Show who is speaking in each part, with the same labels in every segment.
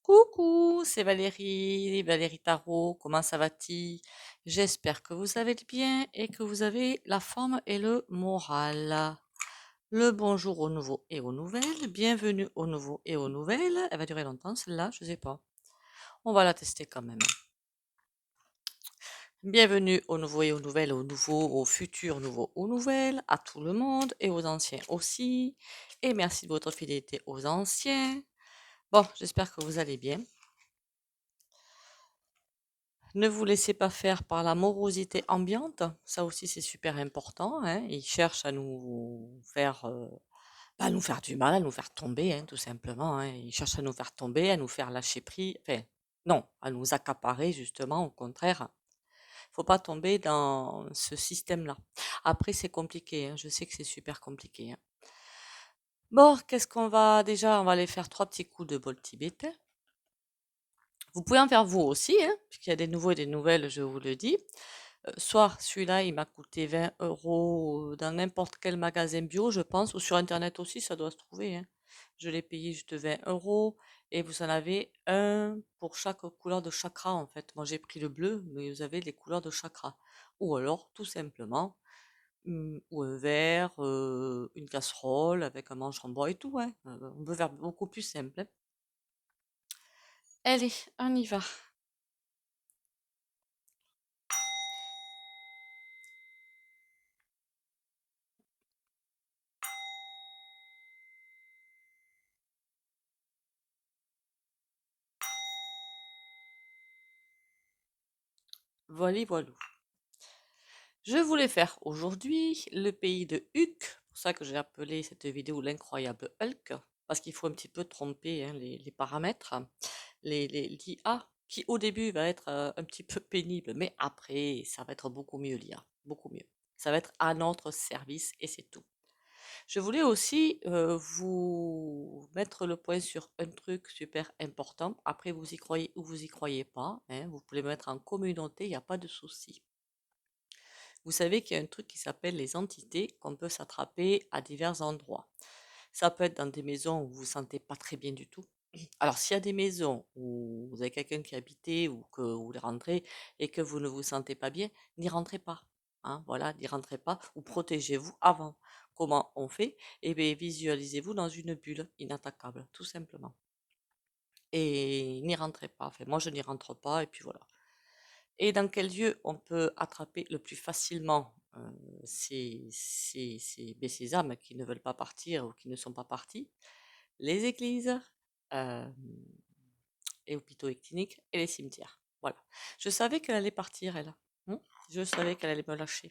Speaker 1: Coucou, c'est Valérie, Valérie Tarot, comment ça va-t-il? J'espère que vous allez bien et que vous avez la forme et le moral. Le bonjour aux nouveaux et aux nouvelles, bienvenue aux nouveaux et aux nouvelles. Elle va durer longtemps celle-là, je sais pas. On va la tester quand même. Bienvenue aux nouveaux et aux nouvelles, aux nouveaux, aux futurs nouveaux, aux nouvelles, à tout le monde et aux anciens aussi. Et merci de votre fidélité aux anciens. Bon, j'espère que vous allez bien. Ne vous laissez pas faire par la morosité ambiante, ça aussi c'est super important, hein. Ils cherchent à nous faire du mal, à nous faire tomber, hein, tout simplement, hein. Ils cherchent à nous faire tomber, à nous faire lâcher prise, enfin, non, à nous accaparer justement, au contraire. Faut pas tomber dans ce système-là. Après, c'est compliqué, hein, je sais que c'est super compliqué, hein. Bon, qu'est-ce qu'on va déjà? On va aller faire trois petits coups de bol tibétain. Vous pouvez en faire vous aussi, hein, puisqu'il y a des nouveaux et des nouvelles, je vous le dis. Soit celui-là, il m'a coûté 20 € dans n'importe quel magasin bio, je pense, ou sur internet aussi, ça doit se trouver, hein. Je l'ai payé juste 20 € et vous en avez un pour chaque couleur de chakra en fait. Moi j'ai pris le bleu, mais vous avez les couleurs de chakra. Ou alors, tout simplement, ou un verre, une casserole avec un manche en bois et tout, hein. On peut faire beaucoup plus simple, hein. Allez, on y va. Voilà, voilà. Je voulais faire aujourd'hui le pays de Hulk, c'est pour ça que j'ai appelé cette vidéo l'incroyable Hulk, parce qu'il faut un petit peu tromper hein, les paramètres, l'IA, qui au début va être un petit peu pénible, mais après ça va être beaucoup mieux l'IA, beaucoup mieux. Ça va être à notre service et c'est tout. Je voulais aussi vous mettre le point sur un truc super important. Après, vous y croyez ou vous y croyez pas, hein, vous pouvez mettre en communauté, il n'y a pas de souci. Vous savez qu'il y a un truc qui s'appelle les entités qu'on peut s'attraper à divers endroits. Ça peut être dans des maisons où vous vous sentez pas très bien du tout. Alors, s'il y a des maisons où vous avez quelqu'un qui habitait ou que vous voulez rentrer et que vous ne vous sentez pas bien, n'y rentrez pas. Hein, voilà, n'y rentrez pas ou protégez-vous avant. Comment on fait? Eh bien, visualisez-vous dans une bulle inattaquable, tout simplement. Et n'y rentrez pas. Enfin, moi, je n'y rentre pas et puis voilà. Et dans quel lieu on peut attraper le plus facilement ces âmes qui ne veulent pas partir ou qui ne sont pas parties? Les églises, euh, et hôpitaux et cliniques et les cimetières. Voilà. Je savais qu'elle allait partir, elle. Hmm. Je savais qu'elle allait me lâcher.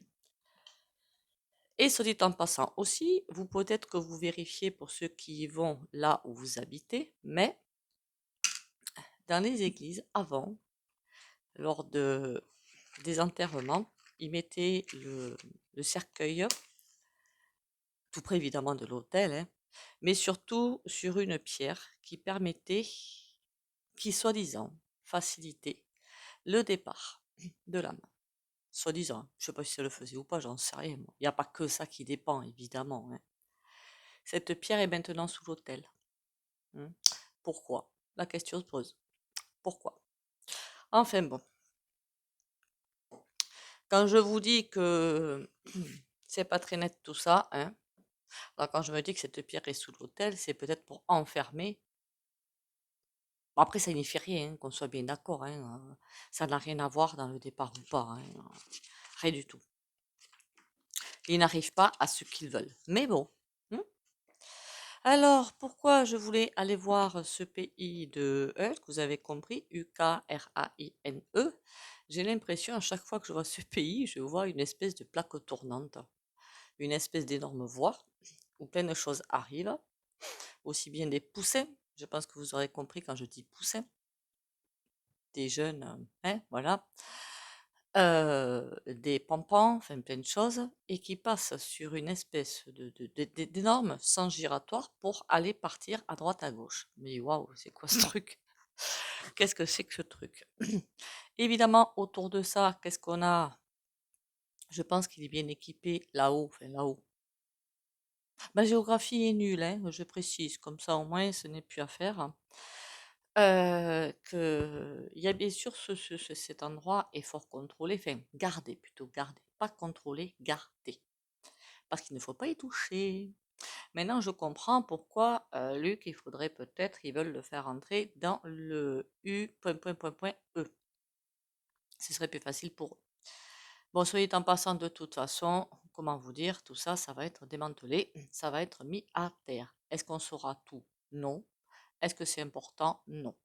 Speaker 1: Et soit dit en passant aussi, vous peut-être que vous vérifiez pour ceux qui y vont là où vous habitez, mais dans les églises, avant, lors des enterrements, ils mettaient le cercueil, tout près évidemment de l'autel, hein, mais surtout sur une pierre qui permettait, qui soi-disant facilitait le départ de l'âme. Soi-disant, je sais pas si ça le faisait ou pas, j'en sais rien. Il n'y a pas que ça qui dépend, évidemment, hein. Cette pierre est maintenant sous l'autel. Hein. Pourquoi? La question se pose. Pourquoi? Enfin bon, quand je vous dis que c'est pas très net tout ça, hein, alors quand je me dis que cette pierre est sous l'autel, c'est peut-être pour enfermer. Bon, après, ça n'y fait rien, hein, qu'on soit bien d'accord, hein, ça n'a rien à voir dans le départ ou pas, hein, rien du tout. Ils n'arrivent pas à ce qu'ils veulent. Mais bon. Hein. Alors, pourquoi je voulais aller voir ce pays de Hulk, vous avez compris, Ukraine. J'ai l'impression, à chaque fois que je vois ce pays, je vois une espèce de plaque tournante, une espèce d'énorme voie où plein de choses arrivent, aussi bien des poussins, je pense que vous aurez compris quand je dis poussins, des jeunes, hein, voilà, des pompons, enfin plein de choses, et qui passent sur une espèce d'énorme sens giratoire pour aller partir à droite à gauche. Mais waouh, c'est quoi ce truc? Qu'est-ce que c'est que ce truc? Évidemment, autour de ça, qu'est-ce qu'on a? Je pense qu'il est bien équipé là-haut, enfin là-haut. Ma géographie est nulle, hein, je précise, comme ça au moins ce n'est plus à faire. Il y a bien sûr cet endroit est fort contrôlé, enfin gardé plutôt, gardé, pas contrôlé, gardé, parce qu'il ne faut pas y toucher. Maintenant, je comprends pourquoi Luc, il faudrait peut-être, ils veulent le faire entrer dans le U, point, point, point, point, E. Ce serait plus facile pour eux. Bon, soyez en passant, de toute façon, comment vous dire, tout ça, ça va être démantelé, ça va être mis à terre. Est-ce qu'on saura tout? Non. Est-ce que c'est important? Non.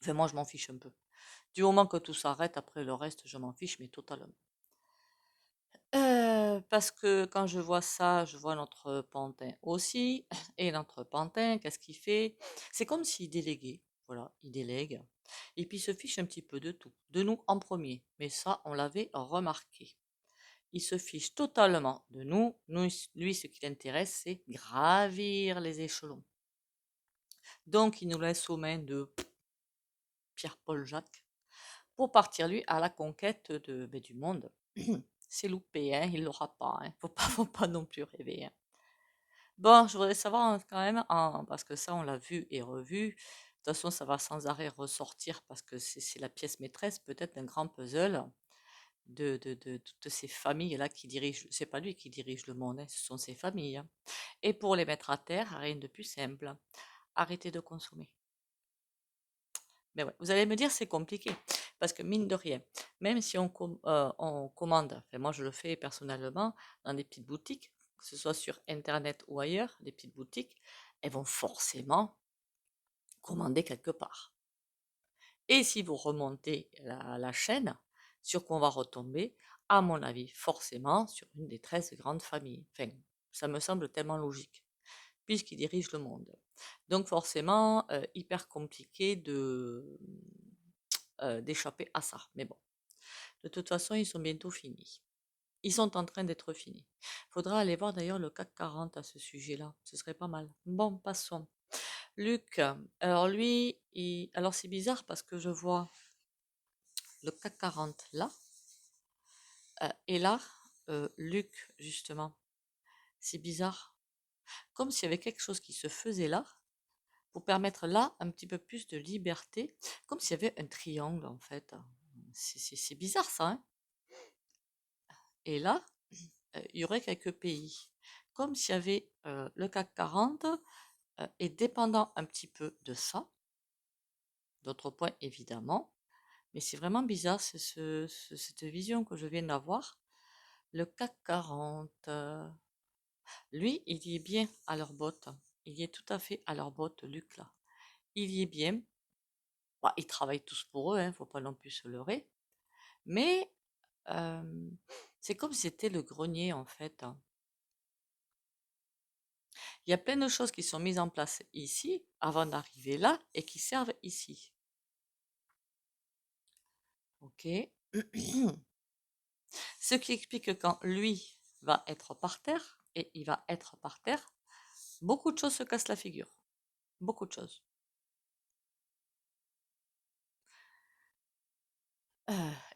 Speaker 1: Enfin, moi, je m'en fiche un peu. Du moment que tout s'arrête, après le reste, je m'en fiche, mais totalement. Parce que quand je vois ça, je vois notre pantin aussi. Et notre pantin, qu'est-ce qu'il fait? C'est comme s'il déléguait. Voilà, il délègue. Et puis il se fiche un petit peu de tout. De nous en premier. Mais ça, on l'avait remarqué. Il se fiche totalement de nous. Lui, ce qui l'intéresse, c'est gravir les échelons. Donc, il nous laisse aux mains de Pierre-Paul Jacques pour partir, lui, à la conquête du monde. C'est loupé, hein, il l'aura pas, hein. Faut pas non plus rêver, hein. Bon, je voudrais savoir quand même, parce que ça, on l'a vu et revu. De toute façon, ça va sans arrêt ressortir parce que c'est la pièce maîtresse, peut-être, d'un grand puzzle de toutes ces familles-là qui dirigent. C'est pas lui qui dirige le monde, hein, ce sont ses familles, hein. Et pour les mettre à terre, rien de plus simple. Arrêtez de consommer. Mais ouais, vous allez me dire, c'est compliqué. Parce que mine de rien, même si on commande, enfin moi je le fais personnellement, dans des petites boutiques, que ce soit sur Internet ou ailleurs, des petites boutiques, elles vont forcément commander quelque part. Et si vous remontez la chaîne, sur quoi on va retomber, à mon avis, forcément sur une des 13 grandes familles. Enfin, ça me semble tellement logique, puisqu'ils dirigent le monde. Donc forcément, hyper compliqué d'échapper à ça. Mais bon, de toute façon, ils sont bientôt finis. Ils sont en train d'être finis. Faudra aller voir d'ailleurs le CAC 40 à ce sujet-là. Ce serait pas mal. Bon, passons. Luc, alors lui, alors c'est bizarre parce que je vois le CAC 40 là, et là, Luc, justement. C'est bizarre. Comme s'il y avait quelque chose qui se faisait là, pour permettre là un petit peu plus de liberté, comme s'il y avait un triangle en fait. C'est bizarre ça, hein? Et là, il y aurait quelques pays. Comme s'il y avait le CAC 40 est dépendant un petit peu de ça, d'autres points évidemment, mais c'est vraiment bizarre cette vision que je viens d'avoir. Le CAC 40, lui, il y est bien à leur botte. Il y est tout à fait à leur botte, Luc, là. Il y est bien. Bah, ils travaillent tous pour eux, hein, faut pas non plus se leurrer. Mais c'est comme si c'était le grenier, en fait, hein. Il y a plein de choses qui sont mises en place ici, avant d'arriver là, et qui servent ici. Ok. Ce qui explique que quand lui va être par terre, et il va être par terre, beaucoup de choses se cassent la figure. Beaucoup de choses.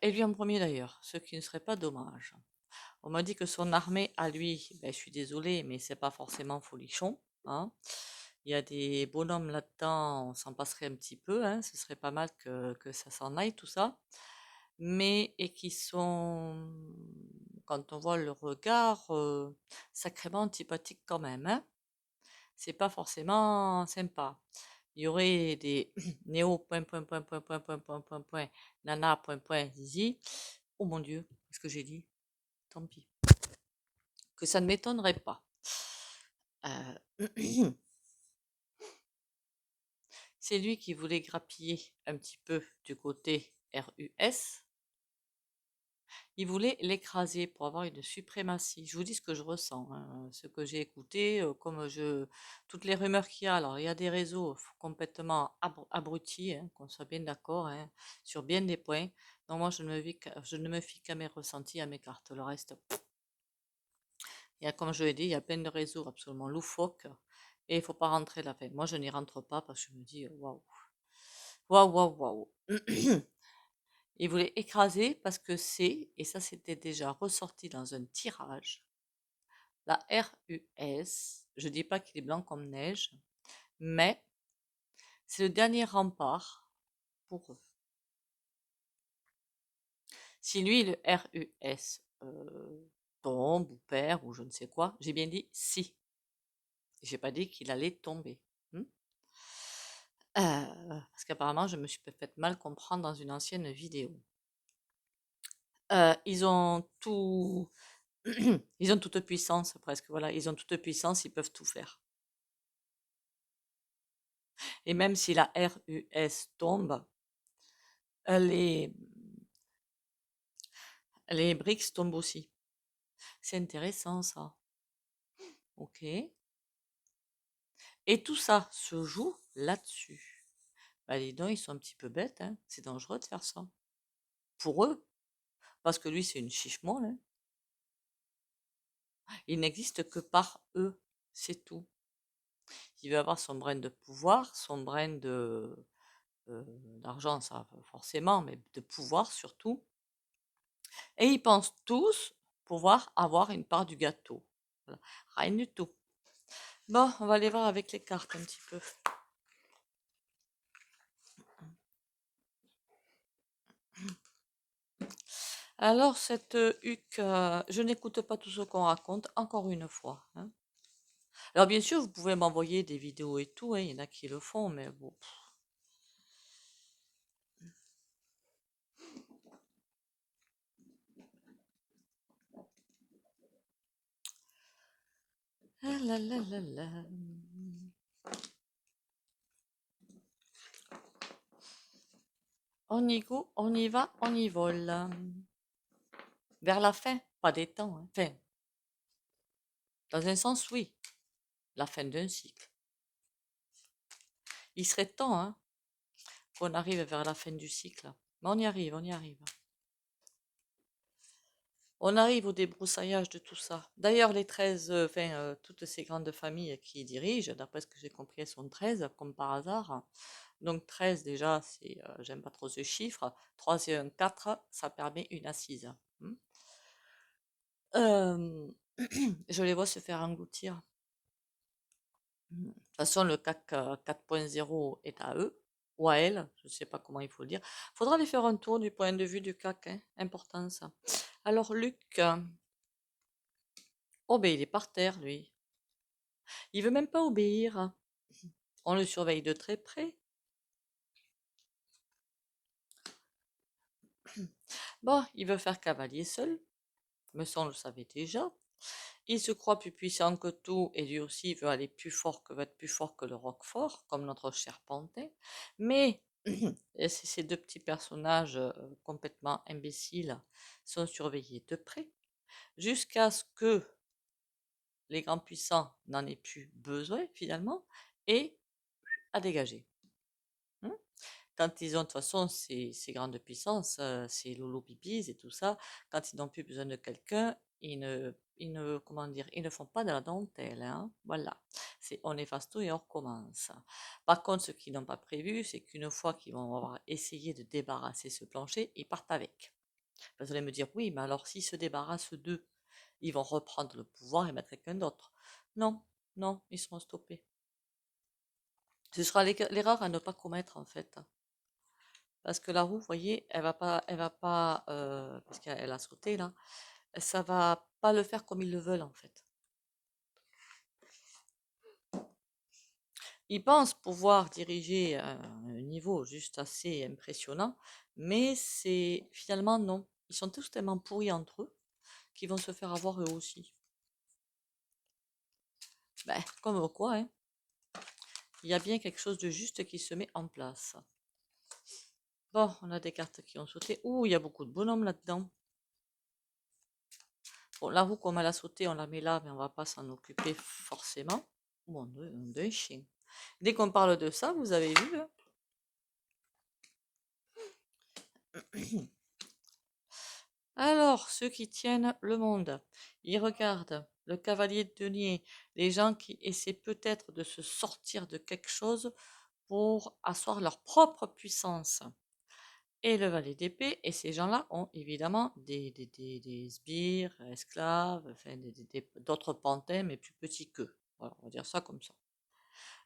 Speaker 1: Et lui en premier d'ailleurs, ce qui ne serait pas dommage. On m'a dit que son armée à lui, ben, je suis désolée, mais c'est pas forcément folichon, hein. Il y a des bonhommes là-dedans, on s'en passerait un petit peu, hein. Ce serait pas mal que ça s'en aille, tout ça. Mais, et qui sont, quand on voit le regard, sacrément antipathiques quand même, hein. C'est pas forcément sympa. Il y aurait des néo point point point point point point point point point nana point point zizi. Oh mon Dieu, qu'est-ce que j'ai dit? Tant pis. Que ça ne m'étonnerait pas. C'est lui qui voulait grappiller un petit peu du côté RUS. Il voulait l'écraser pour avoir une suprématie. Je vous dis ce que je ressens, hein, ce que j'ai écouté, toutes les rumeurs qu'il y a. Alors, il y a des réseaux complètement abrutis, hein, qu'on soit bien d'accord, hein, sur bien des points. Donc moi, je ne me fie qu'à mes ressentis, à mes cartes. Le reste, comme je l'ai dit, il y a plein de réseaux absolument loufoques et il faut pas rentrer là. Enfin, moi, je n'y rentre pas parce que je me dis, waouh, waouh, waouh, waouh. Il voulait écraser parce que et ça c'était déjà ressorti dans un tirage, la RUS, je dis pas qu'il est blanc comme neige, mais C'est le dernier rempart pour eux. Si lui, le RUS, tombe ou perd ou je ne sais quoi, j'ai bien dit si. J'ai pas dit qu'il allait tomber. Hmm. Parce qu'apparemment, je me suis fait mal comprendre dans une ancienne vidéo. Ils ont tout, ils ont toute puissance presque. Voilà, ils ont toute puissance, ils peuvent tout faire. Et même si la RUS tombe, les, les BRICS tombent aussi. C'est intéressant ça. Ok. Et tout ça se joue là-dessus. Bah dis donc, ils sont un petit peu bêtes, hein. C'est dangereux de faire ça. Pour eux. Parce que lui, c'est une chiche molle, hein. Il n'existe que par eux. C'est tout. Il veut avoir son brin de pouvoir, son brin d'argent, ça forcément, mais de pouvoir surtout. Et ils pensent tous pouvoir avoir une part du gâteau. Voilà. Rien du tout. Bon, on va aller voir avec les cartes un petit peu. Alors, cette huc, je n'écoute pas tout ce qu'on raconte, encore une fois, hein. Alors, bien sûr, vous pouvez m'envoyer des vidéos et tout, hein, il y en a qui le font, mais bon. Ah là là là là. On y go, on y va, on y vole. Vers la fin, pas des temps, hein. Enfin, dans un sens, oui, la fin d'un cycle. Il serait temps, hein, qu'on arrive vers la fin du cycle. Mais on y arrive, on y arrive. On arrive au débroussaillage de tout ça. D'ailleurs, les 13, toutes ces grandes familles qui dirigent, d'après ce que j'ai compris, elles sont 13, comme par hasard. Donc 13 déjà, c'est, j'aime pas trop ce chiffre. 3 et 1, 4, ça permet une assise. Hmm. Euh, je les vois se faire engloutir. De toute façon, le CAC 4.0 est à eux, ou à elles, je ne sais pas comment il faut le dire. Faudra aller faire un tour du point de vue du CAC, hein, important ça. Alors Luc, oh ben il est par terre lui. Il veut même pas obéir. On le surveille de très près. Bon, il veut faire cavalier seul, mais ça on le savait déjà. Il se croit plus puissant que tout et lui aussi veut aller plus fort veut être plus fort que le Roquefort, comme notre cher Pantin. Mais ces deux petits personnages complètement imbéciles sont surveillés de près jusqu'à ce que les grands puissants n'en aient plus besoin finalement et à dégager. Hmm. Quand ils ont de toute façon ces grandes puissances, ces loulou pipis et tout ça, quand ils n'ont plus besoin de quelqu'un, comment dire, ils ne font pas de la dentelle, hein. Voilà, on efface tout et on recommence. Par contre, ce qu'ils n'ont pas prévu, c'est qu'une fois qu'ils vont avoir essayé de débarrasser ce plancher, ils partent avec. Vous allez me dire, oui, mais alors s'ils se débarrassent d'eux, ils vont reprendre le pouvoir et mettre quelqu'un d'autre. Non, non, ils seront stoppés. Ce sera l'erreur à ne pas commettre en fait. Parce que la roue, vous voyez, elle va pas, parce qu'elle a sauté là, ça va pas le faire comme ils le veulent en fait. Ils pensent pouvoir diriger un niveau juste assez impressionnant, mais c'est finalement non. Ils sont tous tellement pourris entre eux qu'ils vont se faire avoir eux aussi. Ben, comme quoi, hein. Il y a bien quelque chose de juste qui se met en place. Bon, on a des cartes qui ont sauté. Ouh, il y a beaucoup de bonhommes là-dedans. Bon, la roue, comme elle a sauté, on la met là, mais on va pas s'en occuper forcément. Bon, d'un chien. Dès qu'on parle de ça, vous avez vu, hein. Alors, ceux qui tiennent le monde, ils regardent le cavalier de denier, les gens qui essaient peut-être de se sortir de quelque chose pour asseoir leur propre puissance. Et le valet d'épée, et ces gens-là ont évidemment des sbires, esclaves, enfin d'autres pantins, mais plus petits qu'eux. Voilà, on va dire ça comme ça.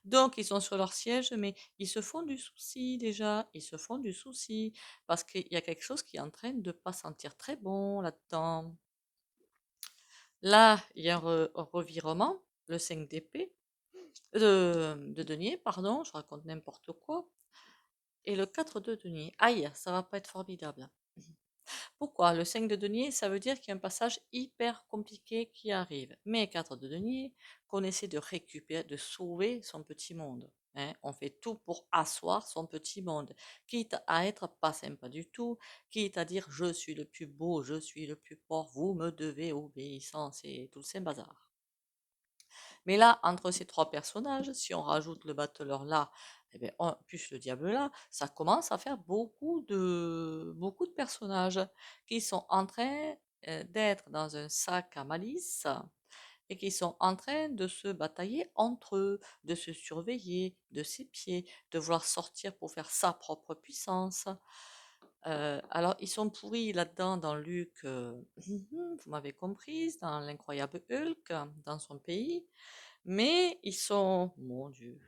Speaker 1: Donc, ils sont sur leur siège, mais ils se font du souci déjà. Ils se font du souci parce qu'il y a quelque chose qui est en train de pas sentir très bon là-dedans. Là, il y a un revirement, le 5 d'épée, de denier, pardon, je raconte n'importe quoi. Et le 4 de denier. Aïe, ça va pas être formidable. Pourquoi? Le 5 de denier, ça veut dire qu'il y a un passage hyper compliqué qui arrive. Mais 4 de denier, qu'on essaie de récupérer, de sauver son petit monde. Hein. On fait tout pour asseoir son petit monde, quitte à être pas sympa du tout, quitte à dire je suis le plus beau, je suis le plus fort, vous me devez obéissance et tout le saint bazar. Mais là, entre ces trois personnages, si on rajoute le battleur là, eh bien, plus le diable là, ça commence à faire beaucoup de personnages qui sont en train d'être dans un sac à malice et qui sont en train de se batailler entre eux, de se surveiller, de s'épier, de vouloir sortir pour faire sa propre puissance. Alors, ils sont pourris là-dedans dans Luc, vous m'avez comprise, dans l'incroyable Hulk, dans son pays. Mais ils sont, mon Dieu,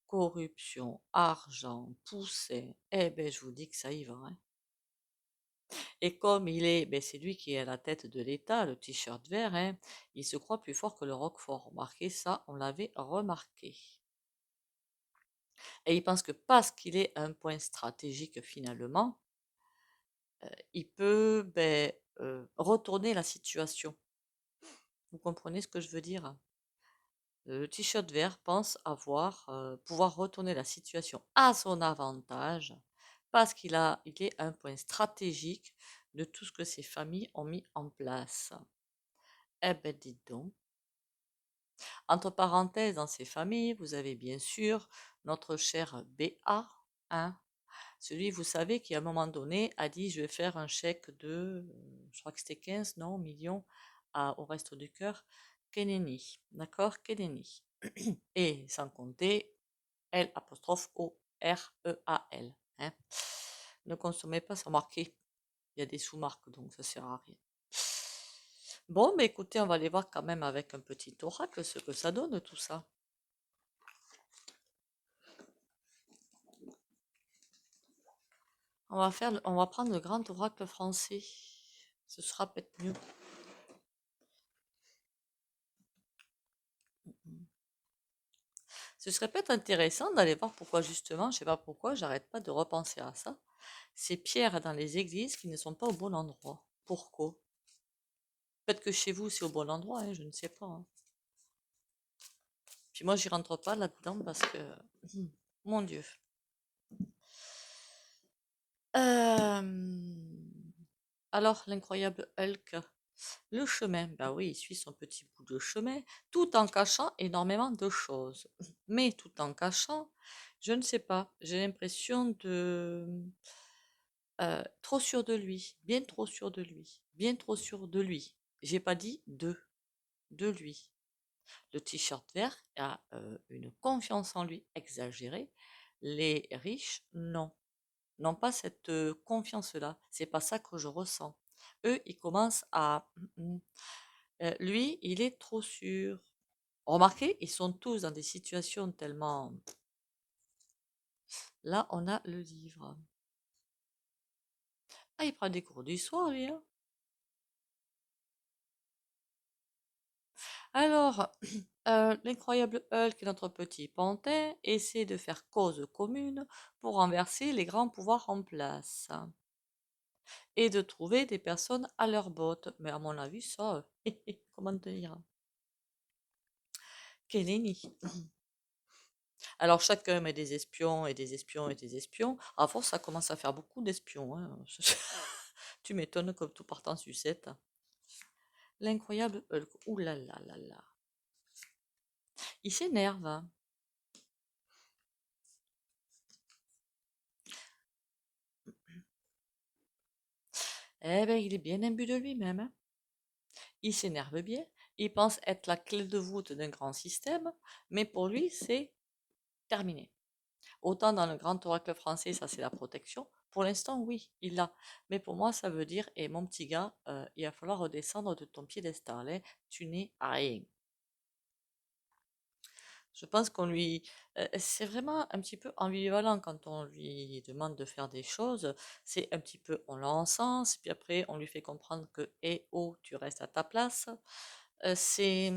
Speaker 1: corruption, argent, poussé. Eh ben, je vous dis que ça y va, hein. Et comme il est, ben, c'est lui qui est à la tête de l'État, le t-shirt vert, hein, il se croit plus fort que le Roquefort. Remarquez ça, on l'avait remarqué. Et il pense que parce qu'il est à un point stratégique finalement, il peut ben, retourner la situation. Vous comprenez ce que je veux dire? Le t-shirt vert pense pouvoir retourner la situation à son avantage parce il est un point stratégique de tout ce que ces familles ont mis en place. Eh ben, dites donc. Entre parenthèses, dans ces familles, vous avez bien sûr notre cher BA, hein, celui, vous savez, qui à un moment donné a dit je vais faire un chèque de, je crois que c'était 15, non, millions au Resto du Cœur, Keneni. D'accord? Keneni. Et sans compter L apostrophe O R E A L. Hein. Ne consommez pas sans marquer. Il y a des sous-marques, donc ça sert à rien. Bon, mais écoutez, on va aller voir quand même avec un petit oracle ce que ça donne tout ça. On va prendre le grand oracle français. Ce sera peut-être mieux. Ce serait peut-être intéressant d'aller voir pourquoi justement, je sais pas pourquoi, j'arrête pas de repenser à ça. Ces pierres dans les églises qui ne sont pas au bon endroit. Pourquoi? Peut-être que chez vous c'est au bon endroit, hein, je ne sais pas. Hein. Puis moi j'y rentre pas là-dedans parce que, mon Dieu. Alors l'incroyable Hulk, le chemin, bah oui, il suit son petit bout de chemin, tout en cachant énormément de choses. Mais tout en cachant, je ne sais pas, j'ai l'impression de trop sûr de lui, bien trop sûr de lui, bien trop sûr de lui. J'ai pas dit de lui. Le t-shirt vert a une confiance en lui exagérée. Les riches, non, n'ont pas cette confiance-là. C'est pas ça que je ressens. Eux, ils commencent à lui, il est trop sûr. Remarquez, ils sont tous dans des situations tellement. Là, on a le livre. Ah, il prend des cours du soir, lui, hein. Alors, l'incroyable Hulk et notre petit pantin essaient de faire cause commune pour renverser les grands pouvoirs en place et de trouver des personnes à leur botte. Mais à mon avis, ça, comment dire? Quel ennemi. Alors chacun met des espions et des espions et des espions. À force, ça commence à faire beaucoup d'espions. Hein. Tu m'étonnes comme tout partant en sucette. L'incroyable Hulk. Ouh là là là là. Il s'énerve. Hein. Eh ben, il est bien imbu de lui-même. Hein. Il s'énerve bien. Il pense être la clé de voûte d'un grand système, mais pour lui, c'est terminé. Autant dans le grand oracle français, ça c'est la protection. Pour l'instant, oui, il l'a. Mais pour moi, ça veut dire, et mon petit gars, il va falloir redescendre de ton piédestal. Hein. Tu n'es à rien. Je pense qu'on lui... c'est vraiment un petit peu ambivalent quand on lui demande de faire des choses. C'est un petit peu, on l'encense, puis après on lui fait comprendre que, eh oh, tu restes à ta place. C'est...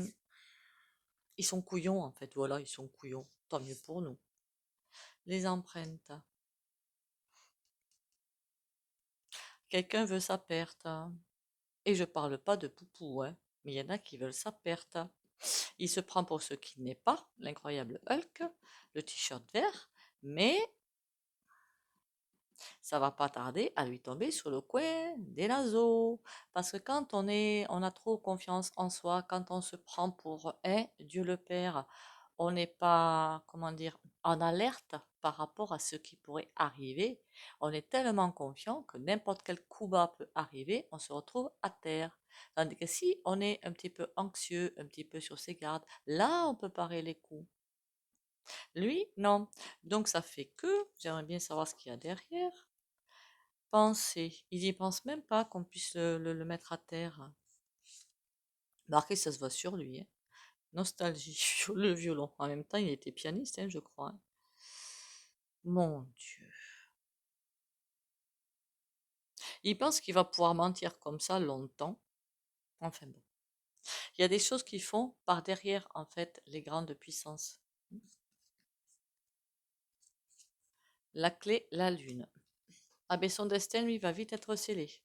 Speaker 1: Ils sont couillons en fait, voilà, ils sont couillons. Tant mieux pour nous. Les empreintes. Quelqu'un veut sa perte, hein. Et je parle pas de Poupou, hein, mais il y en a qui veulent sa perte. Il se prend pour ce qu'il n'est pas, l'incroyable Hulk, le t-shirt vert, mais ça va pas tarder à lui tomber sur le coin des naseaux. Parce que quand on a trop confiance en soi, quand on se prend pour Dieu le Père, on n'est pas, comment dire, en alerte par rapport à ce qui pourrait arriver. On est tellement confiant que n'importe quel coup bas peut arriver, on se retrouve à terre. Tandis que si on est un petit peu anxieux, un petit peu sur ses gardes, là on peut parer les coups. Lui, non. Donc ça fait que, j'aimerais bien savoir ce qu'il y a derrière. Penser. Il y pense même pas qu'on puisse le mettre à terre. Marqué, ça se voit sur lui, hein. Nostalgie, le violon. En même temps, il était pianiste, hein, je crois, hein. Mon Dieu. Il pense qu'il va pouvoir mentir comme ça longtemps. Enfin bon. Il y a des choses qui font par derrière, en fait, les grandes puissances. La clé, la lune. Ah ben son destin, lui, va vite être scellé.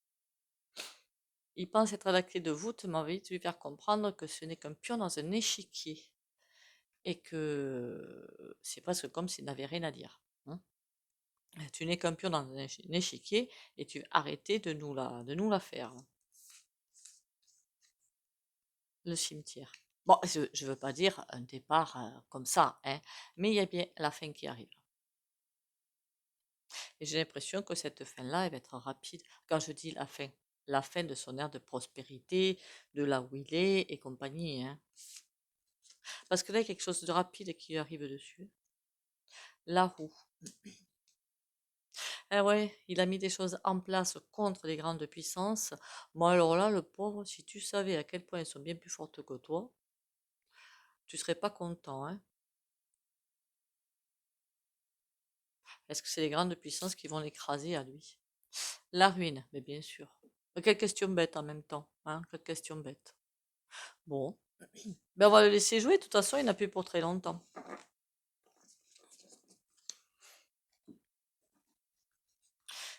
Speaker 1: Il pense être la clé de voûte, mais on va vite lui faire comprendre que ce n'est qu'un pion dans un échiquier. Et que c'est presque comme s'il n'avait rien à dire, hein. Tu n'es qu'un pion dans un échiquier et tu arrêtais de nous la faire, hein. Le cimetière. Bon, je ne veux pas dire un départ comme ça, hein, mais il y a bien la fin qui arrive. Et j'ai l'impression que cette fin-là, elle va être rapide. Quand je dis la fin de son ère de prospérité, de là où il est et compagnie, hein. Parce que là, il y a quelque chose de rapide qui arrive dessus. La roue. Eh ouais, il a mis des choses en place contre les grandes puissances. Moi, alors là, le pauvre, si tu savais à quel point elles sont bien plus fortes que toi, tu serais pas content, hein. Est-ce que c'est les grandes puissances qui vont l'écraser à lui? La ruine, mais bien sûr. Quelle question bête en même temps, hein, quelle question bête. Bon, ben on va le laisser jouer, de toute façon, il n'a plus pour très longtemps.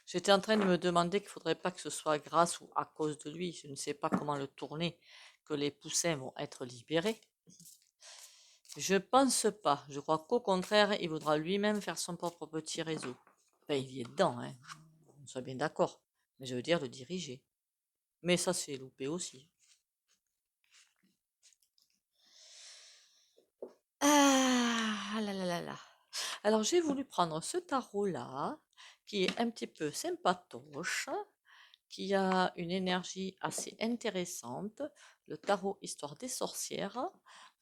Speaker 1: J'étais en train de me demander qu'il faudrait pas que ce soit grâce ou à cause de lui, je ne sais pas comment le tourner, que les poussins vont être libérés. Je pense pas. Je crois qu'au contraire, il voudra lui-même faire son propre petit réseau. Enfin, il y est dedans, hein. On soit bien d'accord. Mais je veux dire le diriger. Mais ça, c'est loupé aussi. Ah là là là là. Alors, j'ai voulu prendre ce tarot-là, qui est un petit peu sympatoche, qui a une énergie assez intéressante. Le tarot Histoire des sorcières.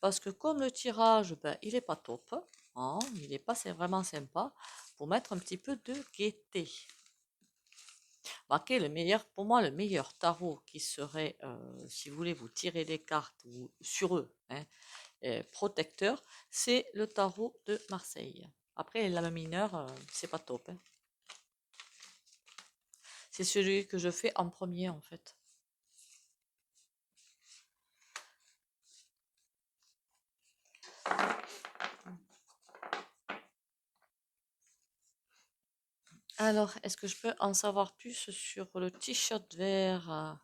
Speaker 1: Parce que comme le tirage, ben, il est pas top, hein, il est pas vraiment sympa, pour mettre un petit peu de gaieté. Marquez le meilleur, pour moi, le meilleur tarot qui serait, si vous voulez vous tirer des cartes ou sur eux, hein, protecteur, c'est le tarot de Marseille. Après, les lames mineures, c'est pas top, hein. C'est celui que je fais en premier, en fait. Alors, est-ce que je peux en savoir plus sur le t-shirt vert?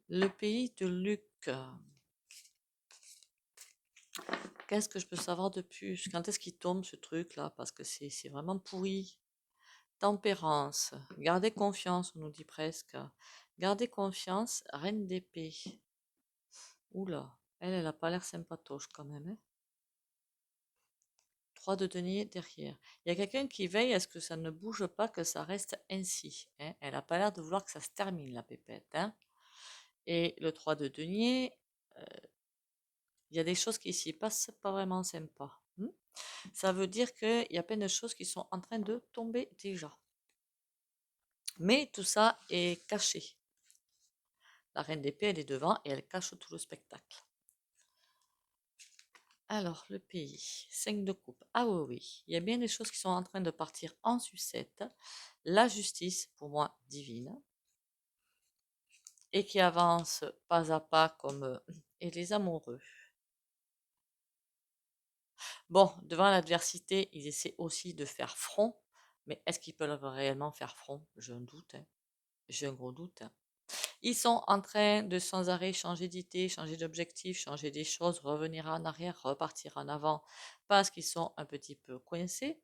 Speaker 1: Le pays de Luc. Qu'est-ce que je peux savoir de plus? Quand est-ce qu'il tombe ce truc-là? Parce que c'est vraiment pourri. Tempérance. Gardez confiance, on nous dit presque. Gardez confiance, reine d'épée. Oula, elle a pas l'air sympatoche quand même, hein. 3 de denier derrière. Il y a quelqu'un qui veille à ce que ça ne bouge pas, que ça reste ainsi, hein. Elle n'a pas l'air de vouloir que ça se termine, la pépette, hein. Et le 3 de denier, il y a des choses qui s'y passent pas vraiment sympas, hmm. Ça veut dire qu'il y a plein de choses qui sont en train de tomber déjà. Mais tout ça est caché. La reine d'épée, elle est devant et elle cache tout le spectacle. Alors, le pays, 5 de coupe. Ah oui, oui, il y a bien des choses qui sont en train de partir en sucette. La justice, pour moi, divine, et qui avance pas à pas comme... et les amoureux. Bon, devant l'adversité, ils essaient aussi de faire front, mais est-ce qu'ils peuvent réellement faire front? J'ai un doute, hein. J'ai un gros doute, hein. Ils sont en train de sans arrêt changer d'idée, changer d'objectif, changer des choses, revenir en arrière, repartir en avant, parce qu'ils sont un petit peu coincés.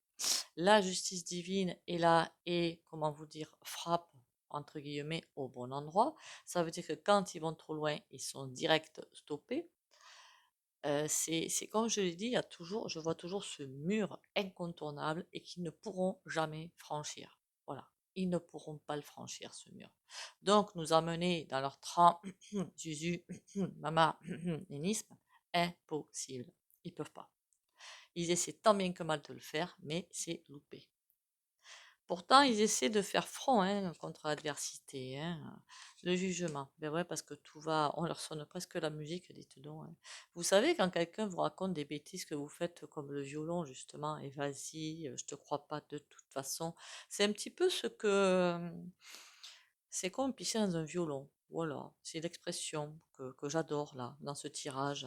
Speaker 1: La justice divine est là et, comment vous dire, frappe entre guillemets au bon endroit. Ça veut dire que quand ils vont trop loin, ils sont direct stoppés. C'est comme je l'ai dit, je vois toujours ce mur incontournable et qu'ils ne pourront jamais franchir. Voilà, ils ne pourront pas le franchir, ce mur. Donc, nous amener dans leur train, Zuzu, Mama, nénisme, impossible. Ils peuvent pas. Ils essaient tant bien que mal de le faire, mais c'est loupé. Pourtant, ils essaient de faire front hein, contre l'adversité, hein, le jugement. Ben ouais, parce que tout va, on leur sonne presque la musique, dites donc. Hein. Vous savez, quand quelqu'un vous raconte des bêtises que vous faites, comme le violon, justement, et vas-y, je te crois pas de toute façon, c'est un petit peu ce que. C'est comme pisser dans un violon. Voilà, c'est l'expression que j'adore là, dans ce tirage.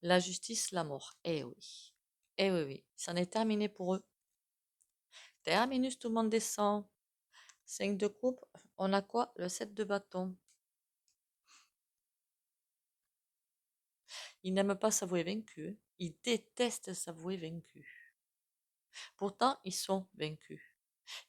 Speaker 1: La justice, la mort. Eh oui. Eh oui, oui. C'en est terminé pour eux. Terminus, tout le monde descend. 5 de coupe, on a quoi? Le 7 de bâton. Ils n'aiment pas s'avouer vaincus. Ils détestent s'avouer vaincus. Pourtant, ils sont vaincus.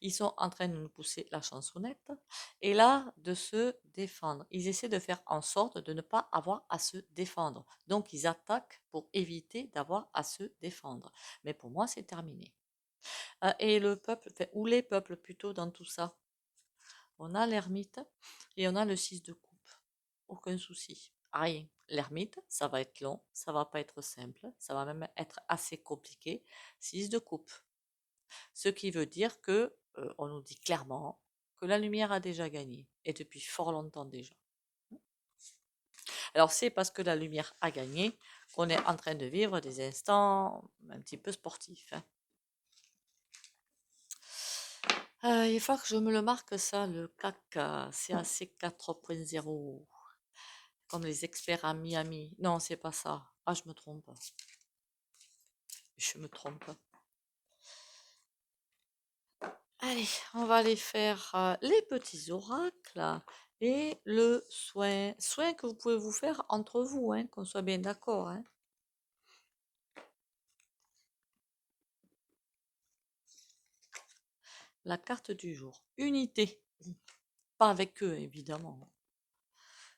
Speaker 1: Ils sont en train de nous pousser la chansonnette et là, de se défendre. Ils essaient de faire en sorte de ne pas avoir à se défendre. Donc, ils attaquent pour éviter d'avoir à se défendre. Mais pour moi, c'est terminé. Et le peuple, ou les peuples plutôt dans tout ça. On a l'ermite et on a le 6 de coupe. Aucun souci. Rien. L'ermite, ça va être long, ça va pas être simple, ça va même être assez compliqué. 6 de coupe. Ce qui veut dire que on nous dit clairement que la lumière a déjà gagné et depuis fort longtemps déjà. Alors c'est parce que la lumière a gagné qu'on est en train de vivre des instants un petit peu sportifs. Hein. Il faut que je me le marque ça, le CAC, CAC 4.0. Comme les experts à Miami. Non, c'est pas ça. Ah, je me trompe. Je me trompe. Allez, on va aller faire les petits oracles et le soin. Soin que vous pouvez vous faire entre vous, hein, qu'on soit bien d'accord. Hein. La carte du jour. Unité. Pas avec eux, évidemment.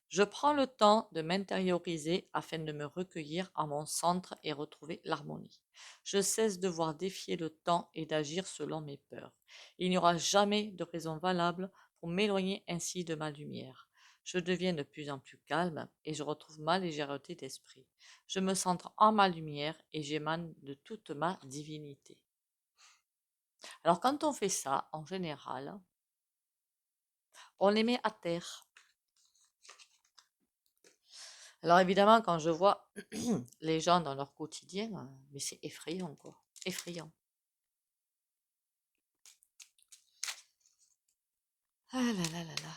Speaker 1: Je prends le temps de m'intérioriser afin de me recueillir à mon centre et retrouver l'harmonie. Je cesse de voir défier le temps et d'agir selon mes peurs. Il n'y aura jamais de raison valable pour m'éloigner ainsi de ma lumière. Je deviens de plus en plus calme et je retrouve ma légèreté d'esprit. Je me centre en ma lumière et j'émane de toute ma divinité. Alors quand on fait ça, en général, on les met à terre. Alors évidemment, quand je vois les gens dans leur quotidien, mais c'est effrayant, quoi. Effrayant. Ah là là là là.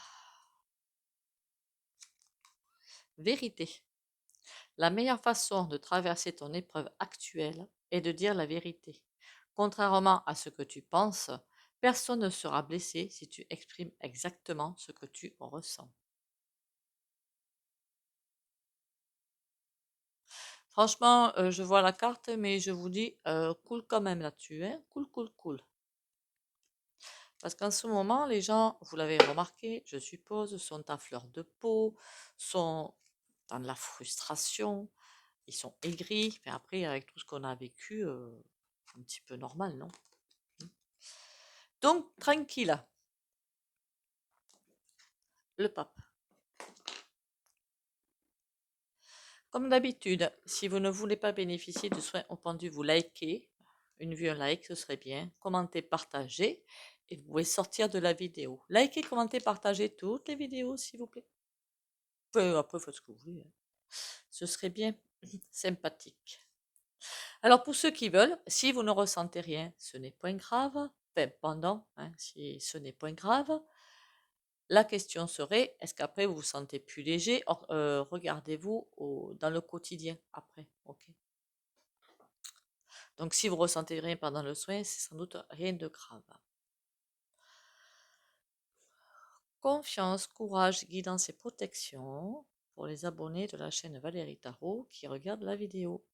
Speaker 1: Vérité. La meilleure façon de traverser ton épreuve actuelle est de dire la vérité. Contrairement à ce que tu penses, personne ne sera blessé si tu exprimes exactement ce que tu ressens. Franchement, je vois la carte, mais je vous dis, cool quand même là-dessus, hein. Cool, cool, cool. Parce qu'en ce moment, les gens, vous l'avez remarqué, je suppose, sont à fleur de peau, sont dans de la frustration, ils sont aigris. Mais après, avec tout ce qu'on a vécu, un petit peu normal, non? Donc, tranquille, le pape. Comme d'habitude, si vous ne voulez pas bénéficier de soins au pendu, vous likez. Une vue, un like, ce serait bien. Commentez, partagez. et vous pouvez sortir de la vidéo. Likez, commentez, partagez toutes les vidéos, s'il vous plaît. Après, faites ce que vous voulez, hein. Ce serait bien sympathique. Alors, pour ceux qui veulent, si vous ne ressentez rien, ce n'est point grave. Enfin, pendant, hein, si ce n'est point grave. La question serait, est-ce qu'après vous vous sentez plus léger? Regardez-vous dans le quotidien après. Ok. Donc, si vous ressentez rien pendant le soin, c'est sans doute rien de grave. Confiance, courage, guidance et protection pour les abonnés de la chaîne Valérie Tarot qui regardent la vidéo.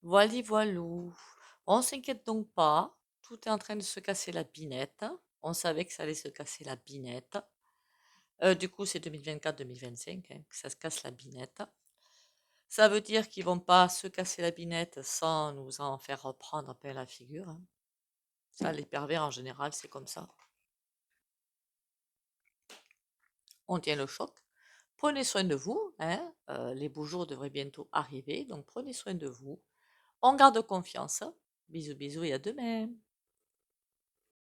Speaker 1: Voili voilou. On s'inquiète donc pas. Tout est en train de se casser la binette. On savait que ça allait se casser la binette. Du coup, c'est 2024-2025 hein, que ça se casse la binette. Ça veut dire qu'ils vont pas se casser la binette sans nous en faire reprendre plein la figure, hein. Ça, les pervers en général, c'est comme ça. On tient le choc. Prenez soin de vous, hein. Les beaux jours devraient bientôt arriver, donc prenez soin de vous. On garde confiance. Bisous, bisous et à demain.